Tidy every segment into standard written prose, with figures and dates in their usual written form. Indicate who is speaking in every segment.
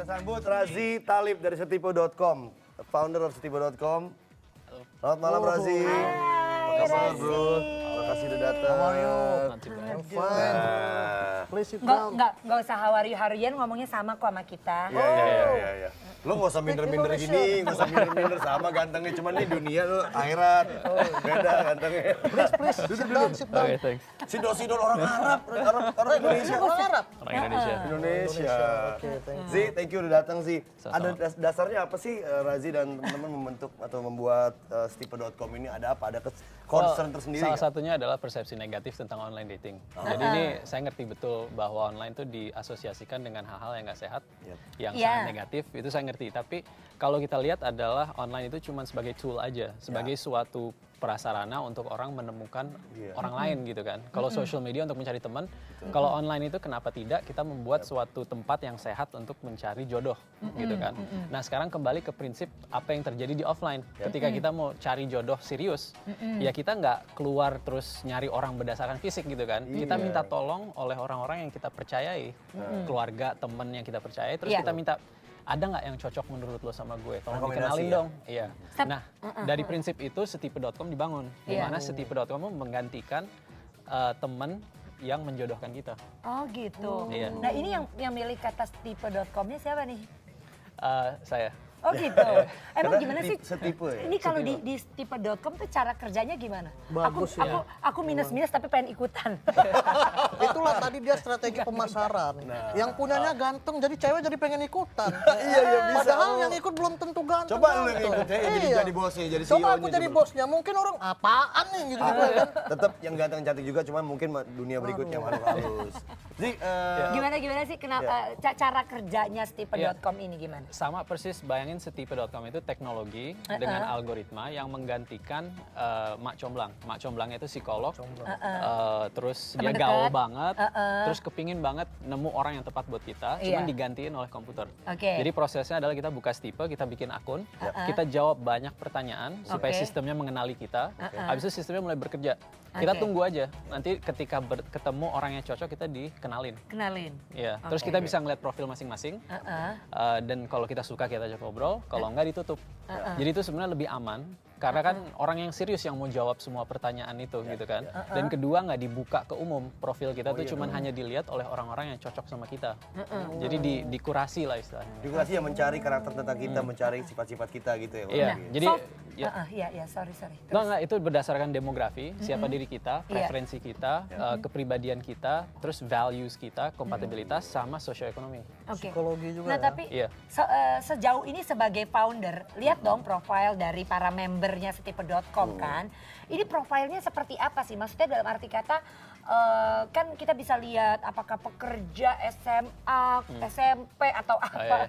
Speaker 1: Kita sambut Razi Talib dari Setipo.com, founder of Setipo.com. Selamat malam Razi. Apa kabar bro? Makasih udah datang.
Speaker 2: How are you? Fine. Please sit down.
Speaker 3: Nggak usah harian ngomongnya sama kok sama kita.
Speaker 1: Iya. Lo gak usah minder-minder gini, gak usah minder-minder sama gantengnya. Cuman nih dunia lo akhirat. Beda gantengnya.
Speaker 2: Please, sit down.
Speaker 4: Oke, thanks.
Speaker 1: Sidol orang Arab Indonesia.
Speaker 2: Orang Arab.
Speaker 4: Orang Indonesia.
Speaker 1: Indonesia.
Speaker 2: Oke, thank you.
Speaker 1: Zi, thank you udah datang Zi.
Speaker 4: Sama-sama.
Speaker 1: Ada dasarnya apa sih Razi dan teman-teman membentuk atau membuat Stipe.com ini? Ada apa? Ada concern tersendiri
Speaker 4: Salah
Speaker 1: nggak?
Speaker 4: satunya adalah persepsi negatif tentang online dating. Jadi ini saya ngerti betul bahwa online itu diasosiasikan dengan hal-hal yang nggak sehat, yang sangat negatif. Itu saya ngerti. Tapi kalau kita lihat adalah online itu cuma sebagai tool aja, sebagai suatu prasarana untuk orang menemukan orang lain gitu kan. Kalau social media untuk mencari teman, kalau online itu kenapa tidak kita membuat suatu tempat yang sehat untuk mencari jodoh gitu kan. Nah sekarang kembali ke prinsip apa yang terjadi di offline. Ketika kita mau cari jodoh serius, ya kita nggak keluar terus nyari orang berdasarkan fisik gitu kan. Kita minta tolong oleh orang-orang yang kita percayai, keluarga, teman yang kita percayai, terus kita minta ada nggak yang cocok menurut lo sama gue? Tolong dikenalin dong. Iya. Nah, dari prinsip itu Setipe.com dibangun. Di mana Setipe.com menggantikan teman yang menjodohkan kita.
Speaker 3: Oh gitu.
Speaker 4: Iya.
Speaker 3: Nah ini yang milik kata Stipe.com-nya siapa nih?
Speaker 4: Saya.
Speaker 3: Oh gitu. Emang
Speaker 1: Karena
Speaker 3: gimana sih?
Speaker 1: setipe ya?
Speaker 3: Ini kalau di Stipe.com tuh cara kerjanya gimana?
Speaker 2: Bagus ya.
Speaker 3: Aku minus-minus tapi pengen ikutan.
Speaker 2: Itulah tadi dia strategi pemasaran. Yang punyanya ganteng, jadi cewek jadi pengen ikutan.
Speaker 1: Iya, bisa.
Speaker 2: Padahal yang ikut belum tentu ganteng.
Speaker 1: Coba lu yang ikut ya, jadi bosnya, jadi CEO-nya.
Speaker 2: Coba aku jadi bosnya, mungkin orang apaan nih gitu kan.
Speaker 1: Tetap yang ganteng cantik juga, cuman mungkin dunia berikutnya halus. Zi,
Speaker 3: Gimana sih kenapa cara kerjanya Stipe.com ini gimana?
Speaker 4: Sama persis, bayangin Setipe.com itu teknologi dengan algoritma yang menggantikan Mak Comblang. Mak Comblangnya itu psikolog, terus
Speaker 3: Teman
Speaker 4: dia gaul
Speaker 3: dekat.
Speaker 4: banget, terus kepingin banget nemu orang yang tepat buat kita, cuman digantiin oleh komputer.
Speaker 3: Oke.
Speaker 4: Jadi prosesnya adalah kita buka Stipe, kita bikin akun, kita jawab banyak pertanyaan supaya sistemnya mengenali kita, habis itu sistemnya mulai bekerja. Kita tunggu aja, nanti ketika ketemu orang yang cocok kita dikenalin.
Speaker 3: Kenalin.
Speaker 4: Iya, terus kita bisa ngeliat profil masing-masing, dan kalau kita suka kita ajak ngobrol, kalau enggak ditutup. Jadi itu sebenarnya lebih aman, karena kan orang yang serius yang mau jawab semua pertanyaan itu gitu kan. Dan kedua nggak dibuka ke umum, profil kita tuh cuman hanya dilihat oleh orang-orang yang cocok sama kita. Jadi dikurasi lah istilahnya.
Speaker 1: Dikurasi yang mencari karakter tentang kita, mencari sifat-sifat kita gitu ya.
Speaker 4: Iya, jadi
Speaker 3: Iya, sorry.
Speaker 4: Enggak, itu berdasarkan demografi, siapa diri kita, preferensi kita, kepribadian kita, terus values kita, kompatibilitas, sama sosioekonomi.
Speaker 3: Oke.
Speaker 2: Psikologi juga
Speaker 3: Nah
Speaker 2: ya.
Speaker 3: tapi sejauh ini sebagai founder, lihat dong profil dari para membernya Setipe.com kan. Ini profilnya seperti apa sih? Maksudnya dalam arti kata kan kita bisa lihat apakah pekerja SMA, SMP atau apa.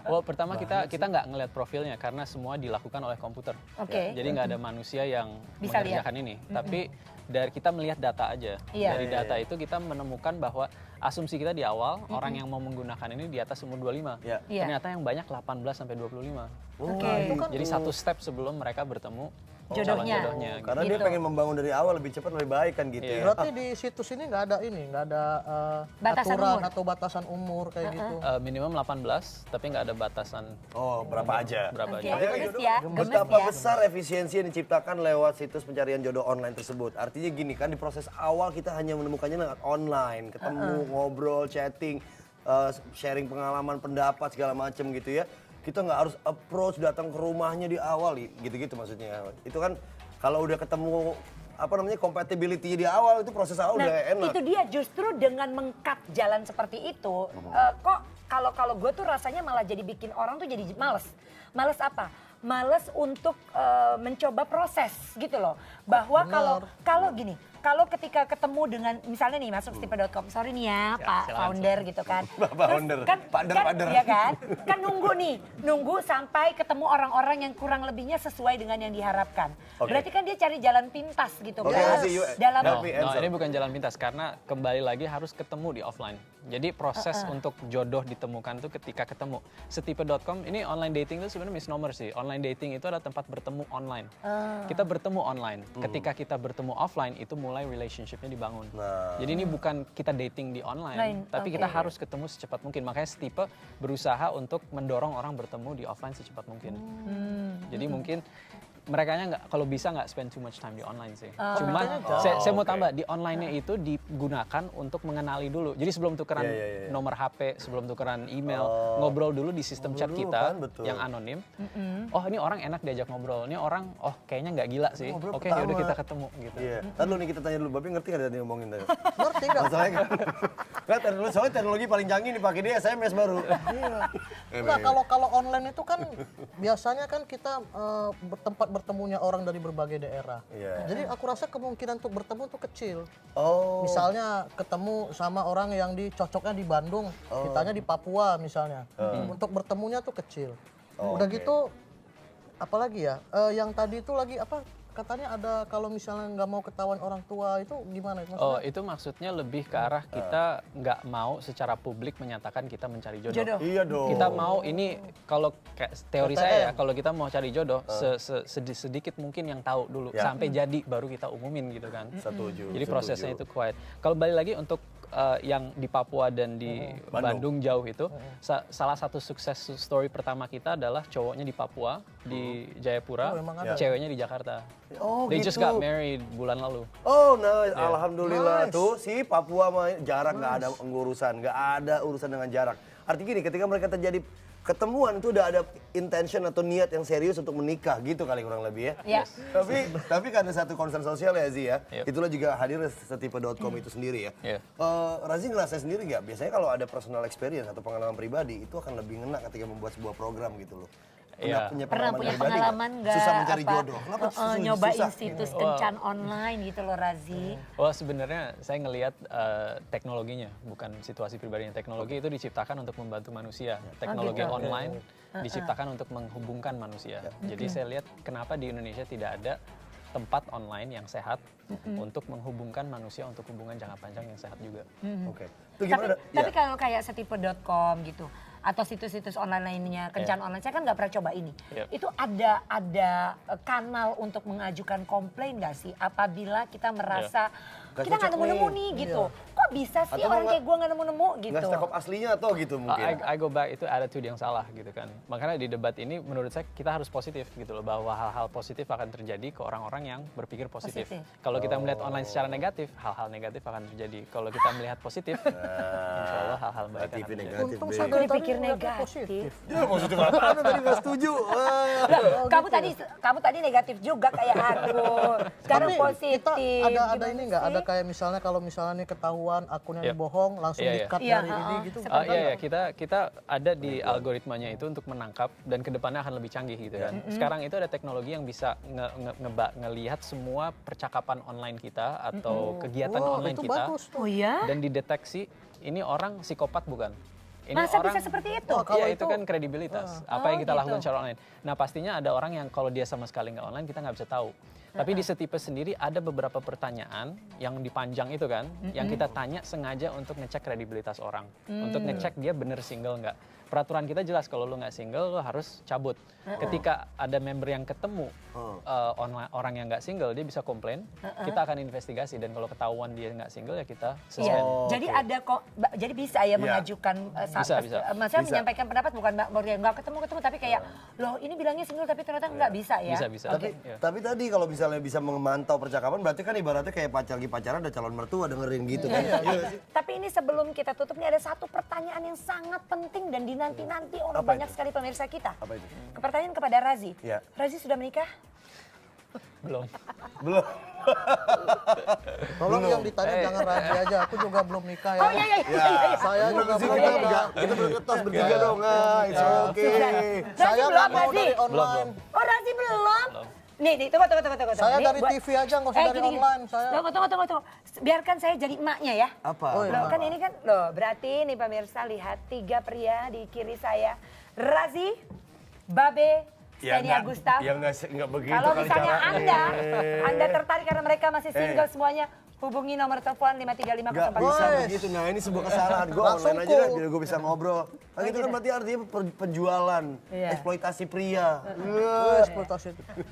Speaker 4: Well, pertama kita nggak ngelihat profilnya karena semua dilakukan oleh komputer.
Speaker 3: Oke.
Speaker 4: Jadi nggak ada manusia yang
Speaker 3: Bisa
Speaker 4: mengerjakan ini. Tapi dari kita melihat data aja.
Speaker 3: Iya.
Speaker 4: Dari data itu kita menemukan bahwa asumsi kita di awal orang yang mau menggunakan ini di atas umur 25.
Speaker 1: Iya.
Speaker 4: Ternyata yang banyak 18 sampai 25.
Speaker 3: Oke.
Speaker 4: Jadi satu step sebelum mereka bertemu calon
Speaker 3: Jodohnya.
Speaker 4: jodohnya.
Speaker 1: Karena dia
Speaker 3: Gitu.
Speaker 1: pengen membangun dari awal lebih cepat lebih baik kan gitu ya.
Speaker 2: Berarti di situs ini nggak ada
Speaker 3: Batasan
Speaker 2: aturan
Speaker 3: umur.
Speaker 2: atau batasan umur kayak gitu.
Speaker 4: Minimum 18, tapi nggak ada batasan
Speaker 1: Oh, berapa aja.
Speaker 4: berapa
Speaker 3: Oke,
Speaker 4: aja.
Speaker 3: gemes ya, gemes
Speaker 1: Betapa
Speaker 3: ya.
Speaker 1: besar efisiensi yang diciptakan lewat situs pencarian jodoh online tersebut. Artinya gini kan, di proses awal kita hanya menemukannya lewat online, ketemu, ngobrol, chatting, sharing pengalaman, pendapat segala macam gitu ya. Kita nggak harus approach, datang ke rumahnya di awal, gitu-gitu maksudnya. Itu kan kalau udah ketemu compatibility di awal, itu proses awal
Speaker 3: Nah,
Speaker 1: udah enak.
Speaker 3: itu dia justru dengan meng-cut jalan seperti itu, kok kalau gue tuh rasanya malah jadi bikin orang tuh jadi males. Males apa? Males untuk mencoba proses gitu loh. Bahwa kalau gini, kalau ketika ketemu dengan misalnya nih masuk Stipe.com, sorry nih ya Pak
Speaker 4: silakan.
Speaker 3: founder gitu kan.
Speaker 1: Pak founder, pader.
Speaker 3: Ya kan nunggu sampai ketemu orang-orang yang kurang lebihnya sesuai dengan yang diharapkan.
Speaker 1: Oke.
Speaker 3: Berarti kan dia cari jalan pintas gitu
Speaker 1: Oke,
Speaker 3: kan.
Speaker 1: Razi,
Speaker 3: Dalam
Speaker 1: help me answer.
Speaker 4: ini bukan jalan pintas karena kembali lagi harus ketemu di offline. Jadi proses untuk jodoh ditemukan itu ketika ketemu. Setipe.com ini online dating itu sebenarnya misnomer sih. Online dating itu adalah tempat bertemu online. Kita bertemu online. Ketika kita bertemu offline itu mulai mulai relationship-nya dibangun.
Speaker 1: Nah.
Speaker 4: Jadi ini bukan kita dating di online, tapi kita harus ketemu secepat mungkin. Makanya Stipe berusaha untuk mendorong orang bertemu di offline secepat mungkin. Jadi mungkin merekanya nggak, kalau bisa nggak spend too much time di online sih. Cuman saya mau tambah, di online-nya itu digunakan untuk mengenali dulu. Jadi sebelum tukeran nomor HP, sebelum tukeran email, ngobrol dulu di sistem chat kita yang anonim. Oh ini orang enak diajak ngobrol, ini orang kayaknya nggak gila sih. Oke yaudah kita ketemu gitu.
Speaker 1: Iya. Tadi nih kita tanya dulu, Babi ngerti nggak tadi ngomongin tadi?
Speaker 2: Ngerti nggak?
Speaker 1: Masalahnya kan, nggak soalnya teknologi paling canggih dipakai dia SMS baru.
Speaker 2: Nah, kalau online itu kan biasanya kan kita tempat bertemunya orang dari berbagai daerah. Jadi aku rasa kemungkinan untuk bertemu tuh kecil. Misalnya ketemu sama orang yang cocoknya di Bandung, kitanya di Papua misalnya. Untuk bertemunya tuh kecil. Udah gitu apalagi ya? Yang tadi itu lagi apa? Katanya ada kalau misalnya nggak mau ketahuan orang tua itu gimana? Maksudnya?
Speaker 4: Itu maksudnya lebih ke arah kita nggak mau secara publik menyatakan kita mencari jodoh.
Speaker 1: Iya dong.
Speaker 4: Kita mau ini kalau teori saya ya, kalau kita mau cari jodoh sedikit mungkin yang tahu dulu sampai jadi baru kita umumin gitu kan.
Speaker 1: Setuju.
Speaker 4: Jadi prosesnya itu quiet. Kalau balik lagi untuk yang di Papua dan di Bandung jauh itu, salah satu sukses story pertama kita adalah cowoknya di Papua, di Jayapura, ceweknya di Jakarta. They just got married bulan lalu.
Speaker 1: Alhamdulillah tuh si Papua mah jarak nggak ada nggak ada urusan dengan jarak. Artinya gini, ketika mereka terjadi ketemuan itu udah ada intention atau niat yang serius untuk menikah gitu kali kurang lebih ya.
Speaker 3: Yes.
Speaker 1: Tapi kan ada satu concern sosial ya Zi ya. Itulah juga hadir setipe.com itu sendiri ya. Razi ngerasa sendiri nggak? Biasanya kalau ada personal experience atau pengalaman pribadi itu akan lebih ngena ketika membuat sebuah program gitu loh.
Speaker 3: Pernah punya pengalaman nggak?
Speaker 1: Susah mencari jodoh.
Speaker 3: Nyobain
Speaker 1: susah?
Speaker 3: situs kencan online gitu loh Razi.
Speaker 4: Sebenarnya saya ngelihat teknologinya, bukan situasi pribadinya. Teknologi itu diciptakan untuk membantu manusia. Teknologi online diciptakan untuk menghubungkan manusia. Jadi saya lihat kenapa di Indonesia tidak ada tempat online yang sehat untuk menghubungkan manusia untuk hubungan jangka panjang yang sehat juga.
Speaker 1: Oke. Itu gimana?
Speaker 3: Tapi kalau kayak setipe.com gitu atau situs-situs online lainnya, kencan online, saya kan nggak pernah coba ini. Itu ada kanal untuk mengajukan komplain nggak sih apabila kita merasa kita nggak nemu-nemu nih gitu. Kok bisa sih
Speaker 1: atau
Speaker 3: orang kayak gue nggak nemu-nemu gitu.
Speaker 1: Nggak stakop aslinya atau gitu mungkin.
Speaker 4: I go back, itu attitude yang salah gitu kan. Makanya di debat ini menurut saya kita harus positif gitu loh. Bahwa hal-hal positif akan terjadi ke orang-orang yang berpikir positif. Kalau kita melihat online secara negatif, hal-hal negatif akan terjadi. Kalau kita melihat positif, insya Allah hal-hal baik akan terjadi.
Speaker 2: Untung
Speaker 3: saya dipikir negatif.
Speaker 1: Ya positif apa? Tadi nggak setuju.
Speaker 3: Kamu tadi negatif juga kayak aku. Sekarang positif.
Speaker 2: Ada ini nggak? Ada kayak misalnya kalau misalnya nih ketahuan akunnya dibohong langsung di-cut dari ini gitu.
Speaker 4: Kita ada di algoritmanya itu untuk menangkap dan kedepannya akan lebih canggih gitu kan. Sekarang itu ada teknologi yang bisa ngelihat semua percakapan online kita atau kegiatan online kita dan dideteksi ini orang psikopat bukan. Ini
Speaker 3: Masa
Speaker 4: orang,
Speaker 3: bisa seperti itu?
Speaker 4: Kalau itu kan kredibilitas. Apa yang kita lakukan secara online. Nah pastinya ada orang yang kalau dia sama sekali nggak online kita nggak bisa tahu. Tapi di Setipe sendiri ada beberapa pertanyaan yang dipanjang itu kan, yang kita tanya sengaja untuk ngecek kredibilitas orang, untuk ngecek dia bener single nggak. Peraturan kita jelas kalau lu nggak single lu harus cabut. Ketika ada member yang ketemu orang yang nggak single dia bisa komplain, kita akan investigasi dan kalau ketahuan dia nggak single ya kita suspend.
Speaker 3: Jadi ada kok, jadi bisa ya mengajukan,
Speaker 4: bisa.
Speaker 3: maksudnya menyampaikan pendapat bukan nggak ketemu tapi kayak loh ini bilangnya single tapi ternyata nggak bisa ya.
Speaker 4: Bisa.
Speaker 1: Tapi tadi kalau misalnya bisa memantau percakapan berarti kan ibaratnya kayak lagi pacaran ada calon mertua dengerin gitu kan.
Speaker 3: Tapi ini sebelum kita tutup nih ada satu pertanyaan yang sangat penting dan dinanti-nanti oleh banyak sekali pemirsa kita.
Speaker 1: Apa itu?
Speaker 3: Pertanyaan kepada Razi. Razi sudah menikah?
Speaker 4: Belum.
Speaker 2: Tolong yang ditanya jangan Razi aja, aku juga belum nikah ya.
Speaker 3: Oh iya.
Speaker 2: Saya juga belum nikah.
Speaker 1: Kita berketos bertiga dong, oke.
Speaker 2: Saya nggak mau
Speaker 3: Razi?
Speaker 2: dari online.
Speaker 3: Oh Razi belum? Nih, tunggu.
Speaker 2: Saya dari TV aja, nggak usah dari
Speaker 3: gini.
Speaker 2: online. Saya.
Speaker 3: Tunggu. Biarkan saya jadi emaknya ya.
Speaker 1: Apa?
Speaker 3: Loh, kan ini kan, berarti nih pemirsa lihat 3 pria di kiri saya. Razi, Babe, Steny Agustaf.
Speaker 1: Ya nggak begitu.
Speaker 3: Kalau misalnya Anda tertarik karena mereka masih single semuanya, hubungi nomor telepon 53504.
Speaker 1: Nggak bisa begitu. Nah ini sebuah kesalahan. Gue online aja lah biar gue bisa ngobrol. Nah itu kan berarti artinya penjualan, eksploitasi pria.
Speaker 2: Eksploitasi.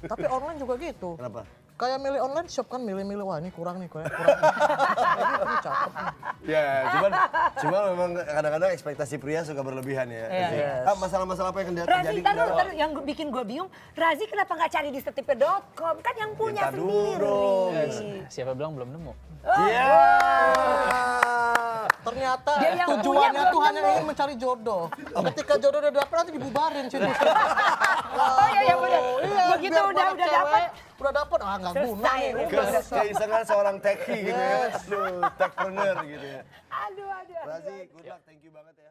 Speaker 2: Tapi online juga gitu.
Speaker 1: Kenapa?
Speaker 2: kayak milih online shop kan milih-milih wah ini kurang nih kurang. Ini cakep nih.
Speaker 1: Ya, cuman memang kadang-kadang ekspektasi pria suka berlebihan ya. Masalah-masalah apa yang terjadi?
Speaker 3: Razi, taruh yang bikin gue bingung, Razi kenapa nggak cari di setipnya.com? Kan yang punya
Speaker 1: Minta
Speaker 3: sendiri.
Speaker 1: dulu.
Speaker 4: Siapa bilang belum nemu?
Speaker 1: Iya.
Speaker 2: Ternyata
Speaker 3: Dia yang
Speaker 2: tujuannya
Speaker 3: punya
Speaker 2: tuh
Speaker 3: belum
Speaker 2: hanya
Speaker 3: nemu.
Speaker 2: ingin mencari jodoh. Ketika jodoh udah dapet nanti dibubarin situ.
Speaker 3: Oh iya benar. Begitu
Speaker 2: biar
Speaker 3: udah
Speaker 2: para cewek
Speaker 3: dapat.
Speaker 2: udah dapet nggak guna
Speaker 3: Selesai.
Speaker 2: nih.
Speaker 1: Keisengan seorang techie gitu ya. Aduh, techpreneur gitu ya.
Speaker 3: Aduh.
Speaker 1: Razi, good luck, thank you banget ya.